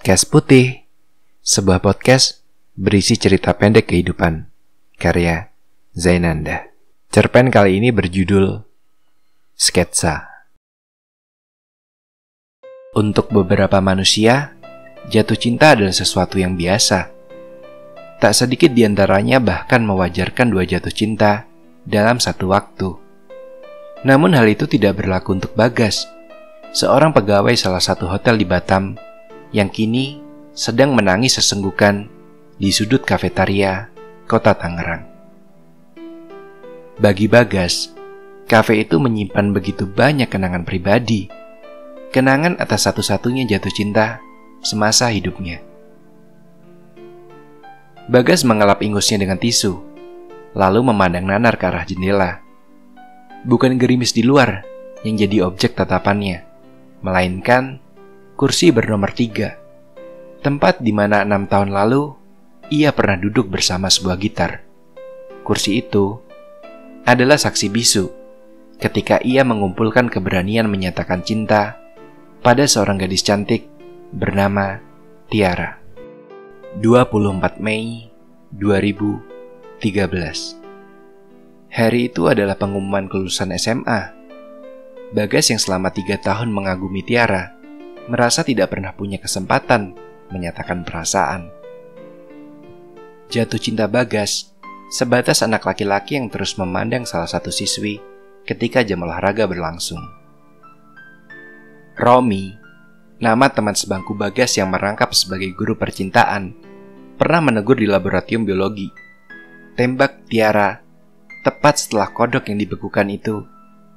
Podcast Putih, sebuah podcast berisi cerita pendek kehidupan, karya Zainanda. Cerpen kali ini berjudul Sketsa. Untuk beberapa manusia, jatuh cinta adalah sesuatu yang biasa. Tak sedikit di antaranya bahkan mewajarkan dua jatuh cinta dalam satu waktu. Namun hal itu tidak berlaku untuk Bagas, seorang pegawai salah satu hotel di Batam yang kini sedang menangis sesenggukan di sudut kafetaria kota Tangerang. Bagi Bagas, kafe itu menyimpan begitu banyak kenangan pribadi, kenangan atas satu-satunya jatuh cinta semasa hidupnya. Bagas mengelap ingusnya dengan tisu, lalu memandang nanar ke arah jendela. Bukan gerimis di luar yang jadi objek tatapannya, melainkan kursi bernomor 3, tempat di mana 6 tahun lalu ia pernah duduk bersama sebuah gitar. Kursi itu adalah saksi bisu ketika ia mengumpulkan keberanian menyatakan cinta pada seorang gadis cantik bernama Tiara. 24 Mei 2013. Hari itu adalah pengumuman kelulusan SMA. Bagas yang selama 3 tahun mengagumi Tiara merasa tidak pernah punya kesempatan menyatakan perasaan. Jatuh cinta Bagas sebatas anak laki-laki yang terus memandang salah satu siswi ketika jam olahraga berlangsung. Romi, nama teman sebangku Bagas yang merangkap sebagai guru percintaan, pernah menegur di laboratorium biologi. Tembak Tiara tepat setelah kodok yang dibekukan itu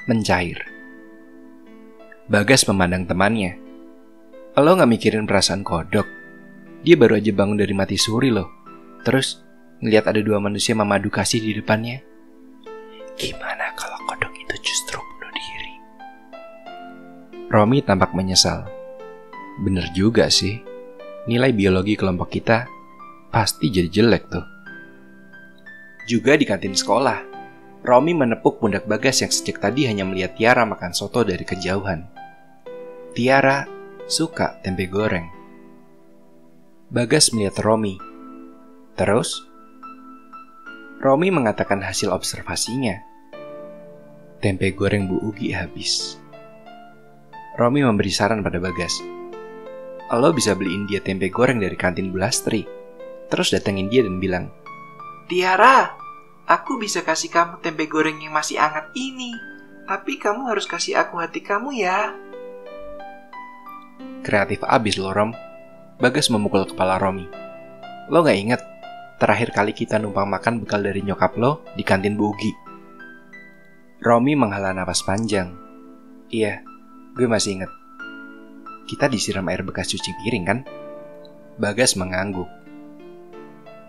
mencair. Bagas memandang temannya. Lo gak mikirin perasaan kodok? Dia baru aja bangun dari mati suri loh. Terus ngeliat ada 2 manusia memadu kasih di depannya. Gimana kalau kodok itu justru bunuh diri? Romi tampak menyesal. Bener juga sih, nilai biologi kelompok kita pasti jadi jelek tuh. Juga di kantin sekolah, Romi menepuk pundak Bagas yang sejak tadi hanya melihat Tiara makan soto dari kejauhan. Tiara suka tempe goreng. Bagas melihat Romi. Terus, Romi mengatakan hasil observasinya. Tempe goreng Bu Ugi habis. Romi memberi saran pada Bagas. Lo bisa beliin dia tempe goreng dari kantin Bu Lastri. Terus datengin dia dan bilang, Tiara, aku bisa kasih kamu tempe goreng yang masih hangat ini. Tapi kamu harus kasih aku hati kamu ya. Kreatif abis lo, Rom. Bagas memukul kepala Romi. Lo gak inget terakhir kali kita numpang makan bekal dari nyokap lo di kantin Bu Ugi? Romi menghela napas panjang. Iya, gue masih inget. Kita disiram air bekas cuci piring kan? Bagas mengangguk.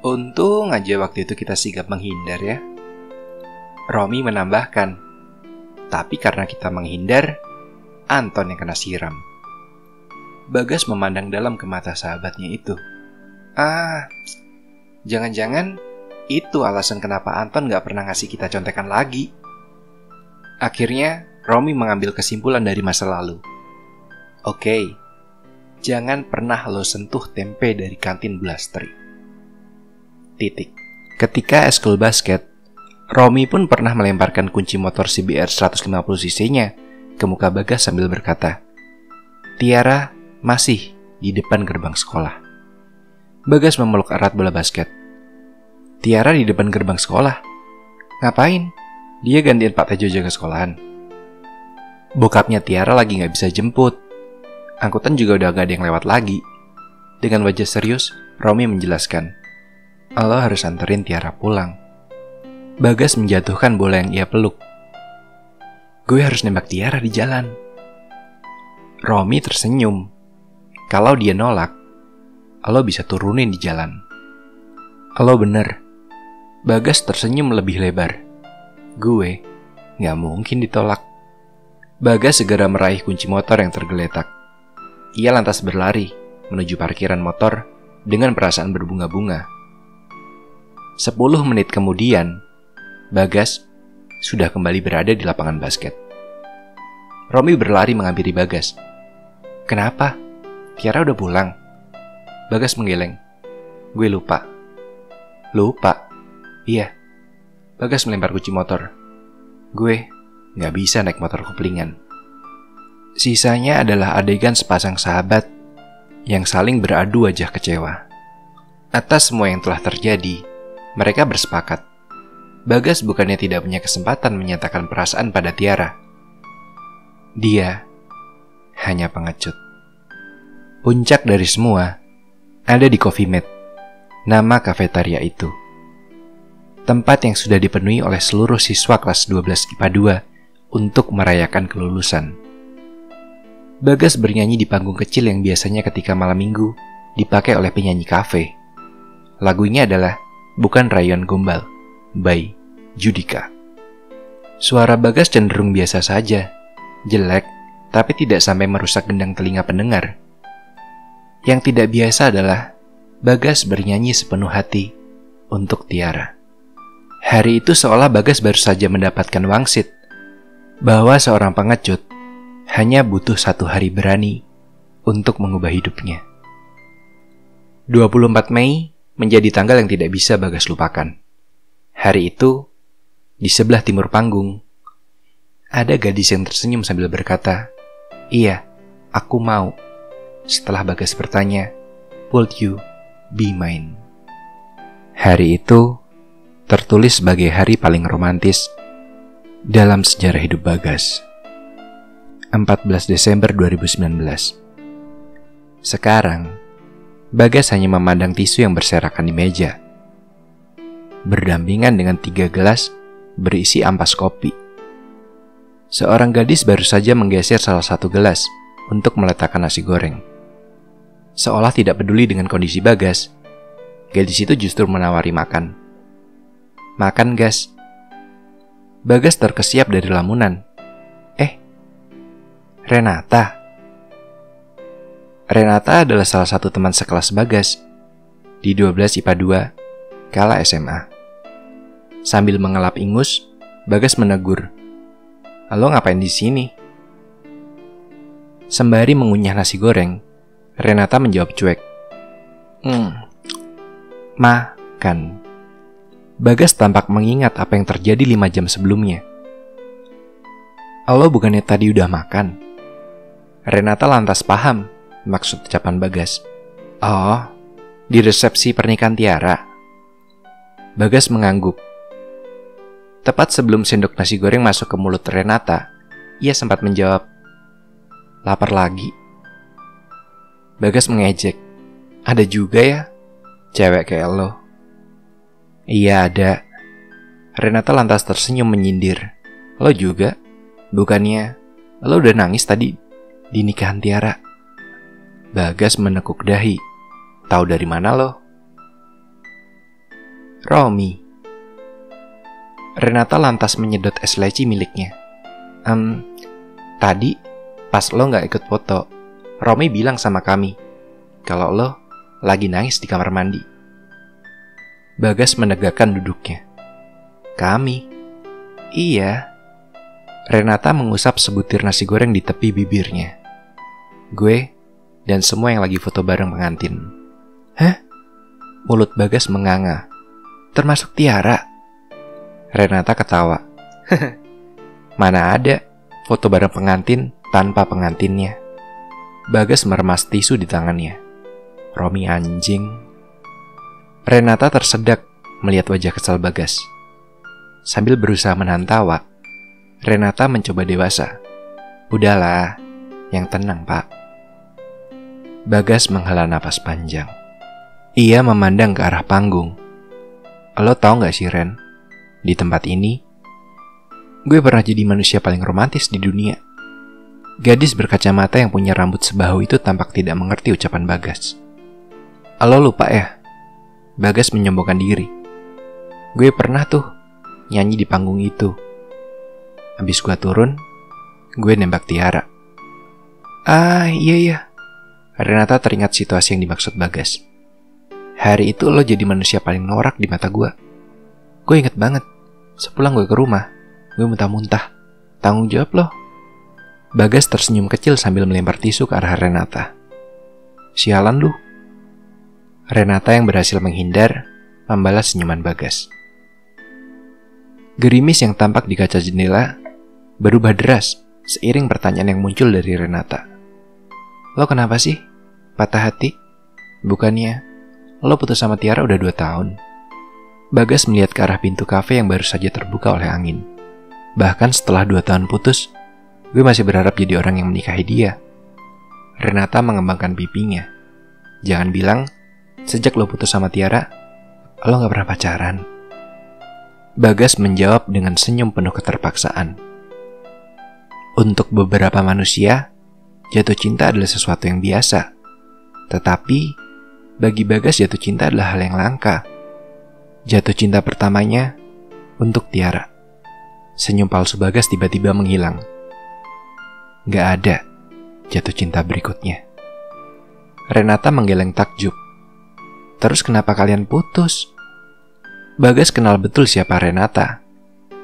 Untung aja waktu itu kita sigap menghindar ya. Romi menambahkan. Tapi karena kita menghindar, Anton yang kena siram. Bagas memandang dalam ke mata sahabatnya itu. Jangan-jangan itu alasan kenapa Anton gak pernah ngasih kita contekan lagi. Akhirnya, Romi mengambil kesimpulan dari masa lalu. Oke, jangan pernah lo sentuh tempe dari kantin Bu Lastri. Titik. Ketika eskul basket, Romi pun pernah melemparkan kunci motor CBR 150cc-nya ke muka Bagas sambil berkata, Tiara masih di depan gerbang sekolah. Bagas memeluk erat bola basket. Tiara di depan gerbang sekolah? Ngapain? Dia gantiin Pak Tejo jaga sekolahan. Bokapnya Tiara lagi gak bisa jemput. Angkutan juga udah gak ada yang lewat lagi. Dengan wajah serius, Romi menjelaskan, lo harus anterin Tiara pulang. Bagas menjatuhkan bola yang ia peluk. Gue harus nembak Tiara di jalan. Romi tersenyum. Kalau dia nolak, lo bisa turunin di jalan. Lo bener. Bagas tersenyum lebih lebar. Gue gak mungkin ditolak. Bagas segera meraih kunci motor yang tergeletak. Ia lantas berlari menuju parkiran motor dengan perasaan berbunga-bunga. 10 menit kemudian, Bagas sudah kembali berada di lapangan basket. Romi berlari menghampiri Bagas. Kenapa? Tiara udah pulang? Bagas menggeleng. Gue lupa. Lupa? Iya. Bagas melempar kunci motor. Gue gak bisa naik motor koplingan. Sisanya adalah adegan sepasang sahabat yang saling beradu wajah kecewa. Atas semua yang telah terjadi, mereka bersepakat. Bagas bukannya tidak punya kesempatan menyatakan perasaan pada Tiara. Dia hanya pengecut. Puncak dari semua ada di Coffee Mate, nama kafetaria itu. Tempat yang sudah dipenuhi oleh seluruh siswa kelas 12 IPA 2 untuk merayakan kelulusan. Bagas bernyanyi di panggung kecil yang biasanya ketika malam minggu dipakai oleh penyanyi kafe. Lagunya adalah Bukan Rayuan Gombal by Judika. Suara Bagas cenderung biasa saja, jelek, tapi tidak sampai merusak gendang telinga pendengar. Yang tidak biasa adalah Bagas bernyanyi sepenuh hati untuk Tiara. Hari itu seolah Bagas baru saja mendapatkan wangsit bahwa seorang pengecut hanya butuh 1 hari berani untuk mengubah hidupnya. 24 Mei menjadi tanggal yang tidak bisa Bagas lupakan. Hari itu, di sebelah timur panggung, ada gadis yang tersenyum sambil berkata, "Iya, aku mau." Setelah Bagas bertanya, "Would you be mine?" Hari itu tertulis sebagai hari paling romantis dalam sejarah hidup Bagas. 14 Desember 2019. Sekarang, Bagas hanya memandang tisu yang berserakan di meja, berdampingan dengan 3 gelas berisi ampas kopi. Seorang gadis baru saja menggeser salah satu gelas untuk meletakkan nasi goreng. Seolah tidak peduli dengan kondisi Bagas, gadis itu justru menawari makan. "Makan, Gas." Bagas terkesiap dari lamunan. Renata. Renata adalah salah satu teman sekelas Bagas di 12 IPA 2 kala SMA. Sambil mengelap ingus, Bagas menegur, "Lo ngapain di sini?" Sembari mengunyah nasi goreng, Renata menjawab cuek, Makan." Bagas tampak mengingat apa yang terjadi 5 jam sebelumnya. "Lo bukannya tadi udah makan?" Renata lantas paham maksud ucapan Bagas. "Oh, di resepsi pernikahan Tiara." Bagas mengangguk. Tepat sebelum sendok nasi goreng masuk ke mulut Renata, ia sempat menjawab, "Lapar lagi." Bagas mengejek, "Ada juga ya cewek kayak lo?" "Iya ada." Renata lantas tersenyum menyindir, "Lo juga? Bukannya lo udah nangis tadi di nikahan Tiara?" Bagas menekuk dahi. "Tahu dari mana lo?" "Romi." Renata lantas menyedot es leci miliknya. Tadi pas lo gak ikut foto, Romi bilang sama kami kalau lo lagi nangis di kamar mandi." Bagas menegakkan duduknya. "Kami?" "Iya." Renata mengusap sebutir nasi goreng di tepi bibirnya. "Gue dan semua yang lagi foto bareng pengantin." "Hah?" Mulut Bagas menganga. "Termasuk Tiara?" Renata ketawa. "Mana ada foto bareng pengantin tanpa pengantinnya." Bagas meremas tisu di tangannya. "Romi anjing." Renata tersedak melihat wajah kesal Bagas. Sambil berusaha menahan tawa, Renata mencoba dewasa. "Udahlah, yang tenang, Pak." Bagas menghela napas panjang. Ia memandang ke arah panggung. "Lo tau gak sih, Ren? Di tempat ini, gue pernah jadi manusia paling romantis di dunia." Gadis berkacamata yang punya rambut sebahu itu tampak tidak mengerti ucapan Bagas. "Lo lupa ya?" Bagas menyombongkan diri. "Gue pernah tuh nyanyi di panggung itu. Habis gue turun, gue nembak Tiara." "Ah, iya." Renata teringat situasi yang dimaksud Bagas. "Hari itu lo jadi manusia paling norak di mata gue. Gue inget banget, sepulang gue ke rumah, gue muntah-muntah. Tanggung jawab lo." Bagas tersenyum kecil sambil melempar tisu ke arah Renata. "Sialan lu." Renata yang berhasil menghindar membalas senyuman Bagas. Gerimis yang tampak di kaca jendela berubah deras seiring pertanyaan yang muncul dari Renata. Lo kenapa sih? Patah hati? Bukannya lo putus sama Tiara udah 2 tahun? Bagas melihat ke arah pintu kafe yang baru saja terbuka oleh angin. Bahkan setelah 2 tahun putus, gue masih berharap jadi orang yang menikahi dia. Renata mengembangkan pipinya. Jangan bilang, sejak lo putus sama Tiara, lo gak pernah pacaran. Bagas menjawab dengan senyum penuh keterpaksaan. Untuk beberapa manusia, jatuh cinta adalah sesuatu yang biasa. Tetapi, bagi Bagas jatuh cinta adalah hal yang langka. Jatuh cinta pertamanya untuk Tiara. Senyum palsu Bagas tiba-tiba menghilang. Gak ada jatuh cinta berikutnya. Renata menggeleng takjub. Terus kenapa kalian putus? Bagas kenal betul siapa Renata.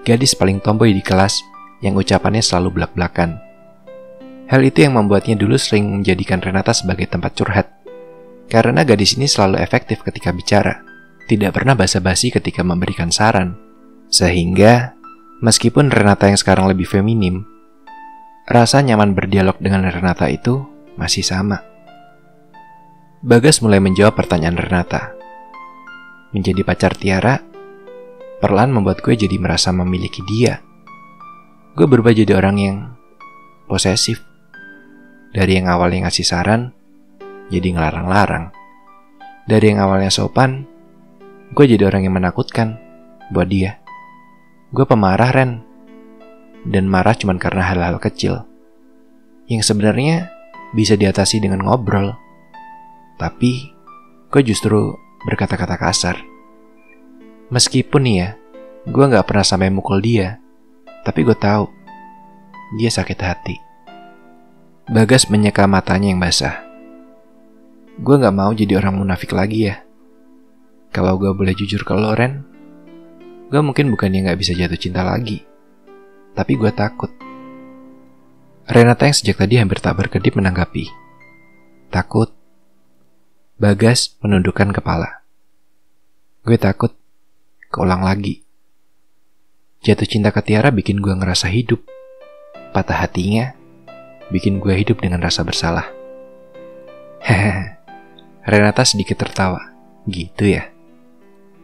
Gadis paling tomboy di kelas yang ucapannya selalu blak-blakan. Hal itu yang membuatnya dulu sering menjadikan Renata sebagai tempat curhat. Karena gadis ini selalu efektif ketika bicara, tidak pernah basa-basi ketika memberikan saran. Sehingga, meskipun Renata yang sekarang lebih feminim, rasa nyaman berdialog dengan Renata itu masih sama. Bagas mulai menjawab pertanyaan Renata. Menjadi pacar Tiara, perlahan membuat gue jadi merasa memiliki dia. Gue berubah jadi orang yang posesif. Dari yang awalnya ngasih saran, jadi ngelarang-larang. Dari yang awalnya sopan, gue jadi orang yang menakutkan buat dia. Gue pemarah, Ren. Dan marah cuma karena hal-hal kecil yang sebenarnya bisa diatasi dengan ngobrol. Tapi, gue justru berkata-kata kasar. Meskipun nih ya, gue gak pernah sampai mukul dia, tapi gue tahu dia sakit hati. Bagas menyeka matanya yang basah. Gue gak mau jadi orang munafik lagi ya. Kalau gue boleh jujur ke lo, Ren, gue mungkin bukannya gak bisa jatuh cinta lagi, tapi gue takut. Renata yang sejak tadi hampir tak berkedip menanggapi. Takut? Bagas menundukkan kepala. Gue takut keulang lagi. Jatuh cinta ke Tiara bikin gue ngerasa hidup. Patah hatinya bikin gue hidup dengan rasa bersalah. Hehehe. Renata sedikit tertawa. Gitu ya.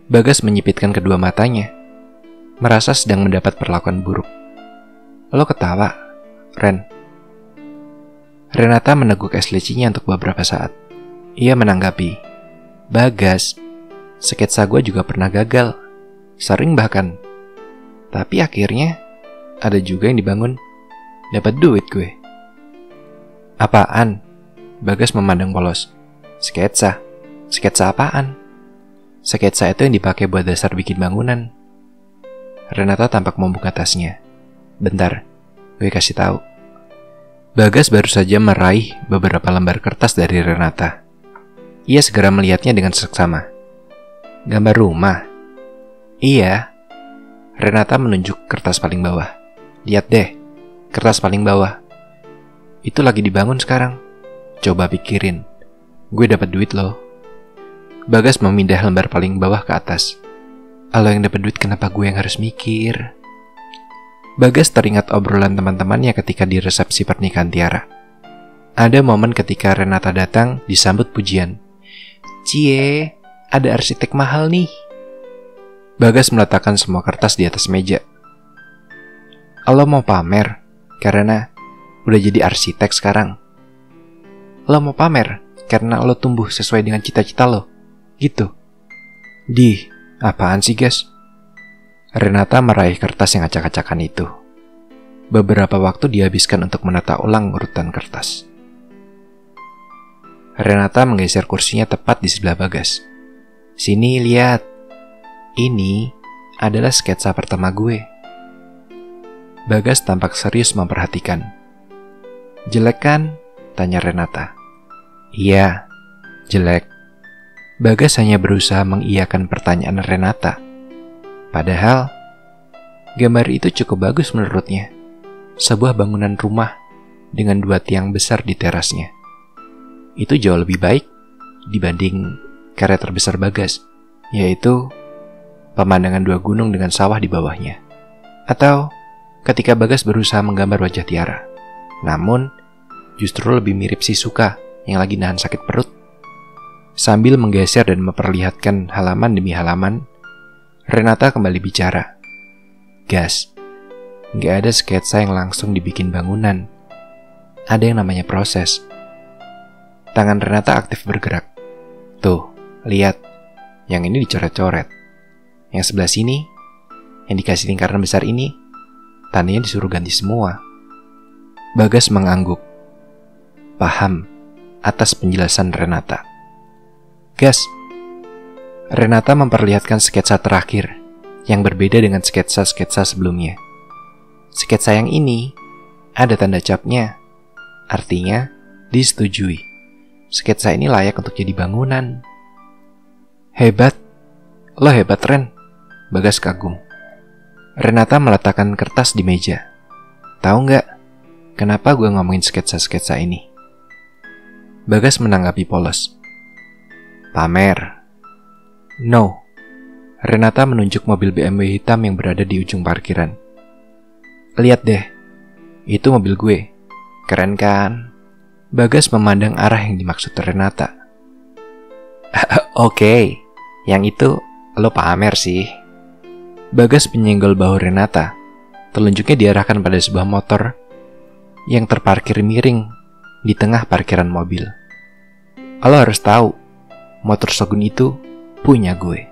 Bagas menyipitkan kedua matanya, merasa sedang mendapat perlakuan buruk. Lo ketawa, Ren? Renata meneguk es licinya untuk beberapa saat. Ia menanggapi, Bagas, sketsa gue juga pernah gagal. Sering bahkan. Tapi akhirnya, ada juga yang dibangun. Dapat duit gue. Apaan? Bagas memandang polos. Sketsa? Sketsa apaan? Sketsa itu yang dipakai buat dasar bikin bangunan. Renata tampak membuka tasnya. Bentar, gue kasih tahu. Bagas baru saja meraih beberapa lembar kertas dari Renata. Ia segera melihatnya dengan seksama. Gambar rumah? Iya. Renata menunjuk kertas paling bawah. Lihat deh, kertas paling bawah. Itu lagi dibangun sekarang. Coba pikirin, gue dapat duit loh. Bagas memindah lembar paling bawah ke atas. Kalau yang dapat duit kenapa gue yang harus mikir? Bagas teringat obrolan teman-temannya ketika di resepsi pernikahan Tiara. Ada momen ketika Renata datang disambut pujian. Cie, ada arsitek mahal nih. Bagas meletakkan semua kertas di atas meja. Lo mau pamer? Karena udah jadi arsitek sekarang. Lo mau pamer? Karena lo tumbuh sesuai dengan cita-cita lo. Gitu. Apaan sih, Gas? Renata meraih kertas yang acak-acakan itu. Beberapa waktu dihabiskan untuk menata ulang urutan kertas. Renata menggeser kursinya tepat di sebelah Bagas. Sini, lihat. Ini adalah sketsa pertama gue. Bagas tampak serius memperhatikan. Jelek kan? Tanya Renata. Iya, jelek. Bagas hanya berusaha mengiyakan pertanyaan Renata. Padahal, gambar itu cukup bagus menurutnya. Sebuah bangunan rumah dengan 2 tiang besar di terasnya. Itu jauh lebih baik dibanding karya terbesar Bagas, yaitu pemandangan dua gunung dengan sawah di bawahnya. Atau ketika Bagas berusaha menggambar wajah Tiara, namun justru lebih mirip Shizuka yang lagi nahan sakit perut. Sambil menggeser dan memperlihatkan halaman demi halaman, Renata kembali bicara. Gas, gak ada sketsa yang langsung dibikin bangunan. Ada yang namanya proses. Tangan Renata aktif bergerak. Tuh, lihat. Yang ini dicoret-coret. Yang sebelah sini, yang dikasih lingkaran besar ini, tandanya disuruh ganti semua. Bagas mengangguk. Paham atas penjelasan Renata. Gas. Renata memperlihatkan sketsa terakhir yang berbeda dengan sketsa-sketsa sebelumnya. Sketsa yang ini ada tanda capnya. Artinya disetujui. Sketsa ini layak untuk jadi bangunan. Hebat. Lo hebat, Ren. Bagas kagum. Renata meletakkan kertas di meja. Tahu nggak kenapa gue ngomongin sketsa-sketsa ini? Bagas menanggapi polos. Pamer. No. Renata menunjuk mobil BMW hitam yang berada di ujung parkiran. Lihat deh. Itu mobil gue. Keren kan? Bagas memandang arah yang dimaksud Renata. Oke, yang itu lo pamer sih. Bagas menyenggol bahu Renata. Telunjuknya diarahkan pada sebuah motor yang terparkir miring di tengah parkiran mobil. Lo harus tahu, motor Shogun itu punya gue.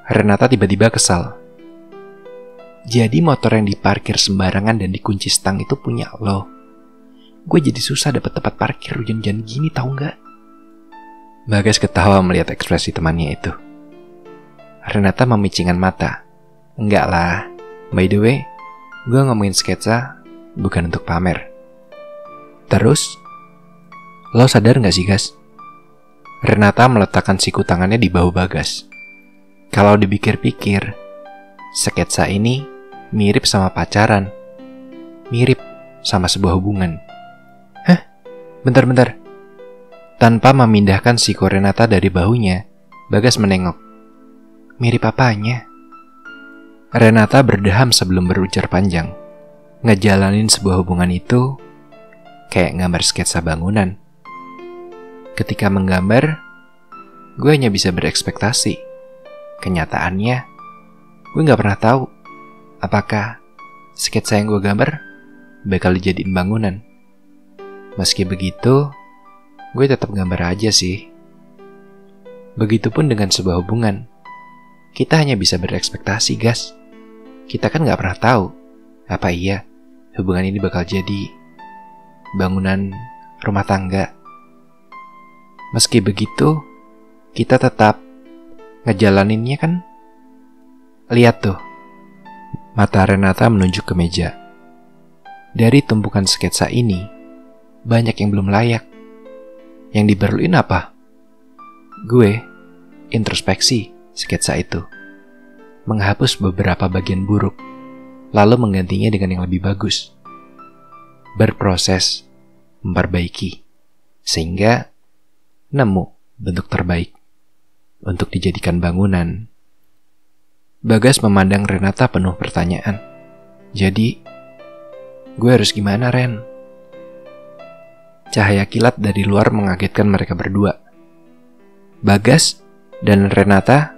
Renata tiba-tiba kesal. Jadi motor yang diparkir sembarangan dan dikunci stang itu punya lo. Gue jadi susah dapat tempat parkir hujan-hujan gini, tahu nggak? Bagas ketawa melihat ekspresi temannya itu. Renata memicingkan mata. Enggak lah. By the way, gue ngomongin sketsa bukan untuk pamer. Terus, lo sadar nggak sih, Gas? Renata meletakkan siku tangannya di bahu Bagas. Kalau dipikir-pikir, sketsa ini mirip sama pacaran. Mirip sama sebuah hubungan. Hah? Bentar-bentar. Tanpa memindahkan siku Renata dari bahunya, Bagas menengok. Mirip apanya? Renata berdeham sebelum berujar panjang. Ngejalanin sebuah hubungan itu kayak gambar sketsa bangunan. Ketika menggambar, gue hanya bisa berekspektasi. Kenyataannya, gue gak pernah tahu apakah sketsa yang gue gambar bakal dijadiin bangunan. Meski begitu, gue tetap gambar aja sih. Begitupun dengan sebuah hubungan. Kita hanya bisa berekspektasi, Gas. Kita kan gak pernah tahu apa iya hubungan ini bakal jadi bangunan rumah tangga. Meski begitu, kita tetap ngejalaninnya kan? Lihat tuh. Mata Renata menunjuk ke meja. Dari tumpukan sketsa ini, banyak yang belum layak. Yang diperluin apa? Gue introspeksi sketsa itu. Menghapus beberapa bagian buruk, lalu menggantinya dengan yang lebih bagus. Berproses, memperbaiki, sehingga nemu bentuk terbaik untuk dijadikan bangunan. Bagas memandang Renata penuh pertanyaan. Jadi, gue harus gimana, Ren? Cahaya kilat dari luar mengagetkan mereka berdua. Bagas dan Renata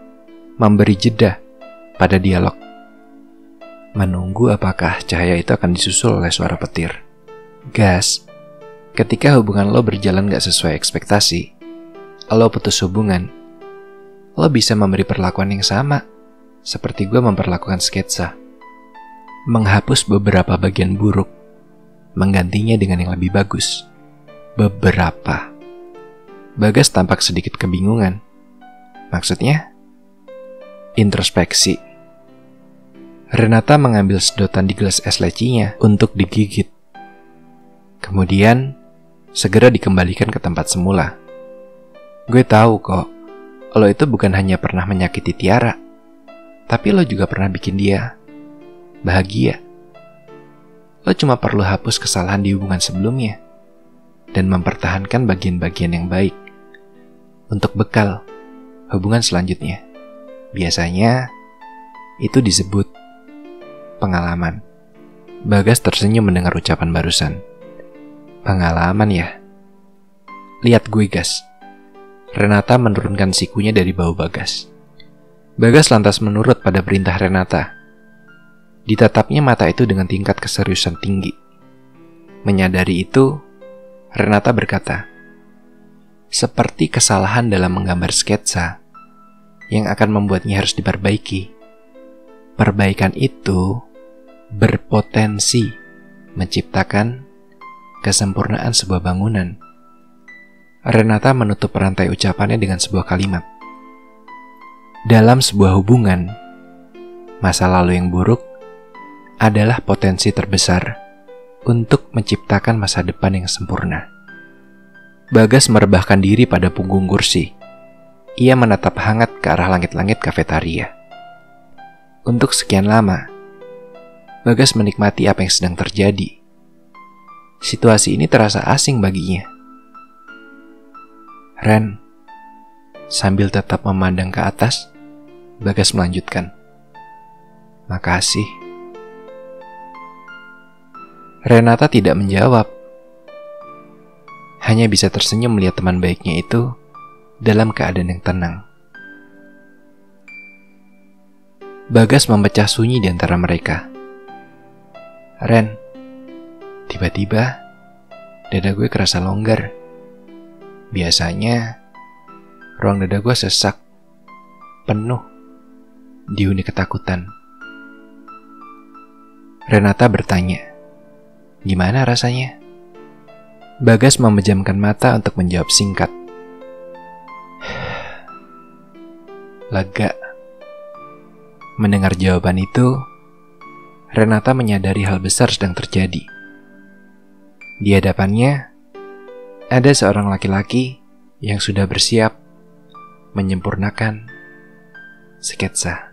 memberi jeda pada dialog. Menunggu apakah cahaya itu akan disusul oleh suara petir. Gas, ketika hubungan lo berjalan gak sesuai ekspektasi, lo putus hubungan, lo bisa memberi perlakuan yang sama seperti gue memperlakukan sketsa. Menghapus beberapa bagian buruk, menggantinya dengan yang lebih bagus. Beberapa. Bagas tampak sedikit kebingungan. Maksudnya? Introspeksi. Renata mengambil sedotan di gelas es lecinya untuk digigit. Kemudian, segera dikembalikan ke tempat semula. Gue tahu kok, lo itu bukan hanya pernah menyakiti Tiara, tapi lo juga pernah bikin dia bahagia. Lo cuma perlu hapus kesalahan di hubungan sebelumnya dan mempertahankan bagian-bagian yang baik. untuk bekal hubungan selanjutnya. Biasanya itu disebut pengalaman. Bagas tersenyum mendengar ucapan barusan. Pengalaman ya? Lihat gue, Gas. Renata menurunkan sikunya dari bahu Bagas. Bagas lantas menurut pada perintah Renata. Ditatapnya mata itu dengan tingkat keseriusan tinggi. Menyadari itu, Renata berkata, seperti kesalahan dalam menggambar sketsa yang akan membuatnya harus diperbaiki. Perbaikan itu berpotensi menciptakan kesempurnaan sebuah bangunan. Renata menutup rantai ucapannya dengan sebuah kalimat. Dalam sebuah hubungan, masa lalu yang buruk adalah potensi terbesar untuk menciptakan masa depan yang sempurna. Bagas merebahkan diri pada punggung kursi. Ia menatap hangat ke arah langit-langit kafetaria. Untuk sekian lama, Bagas menikmati apa yang sedang terjadi. Situasi ini terasa asing baginya. Ren, sambil tetap memandang ke atas, Bagas melanjutkan. Makasih. Renata tidak menjawab. Hanya bisa tersenyum melihat teman baiknya itu dalam keadaan yang tenang. Bagas memecah sunyi di antara mereka. Ren, tiba-tiba dada gue kerasa longgar. Biasanya ruang dada gue sesak, penuh, dihuni ketakutan. Renata bertanya, gimana rasanya? Bagas memejamkan mata untuk menjawab singkat. Lega. Mendengar jawaban itu, Renata menyadari hal besar sedang terjadi. Di hadapannya, ada seorang laki-laki yang sudah bersiap menyempurnakan sketsa.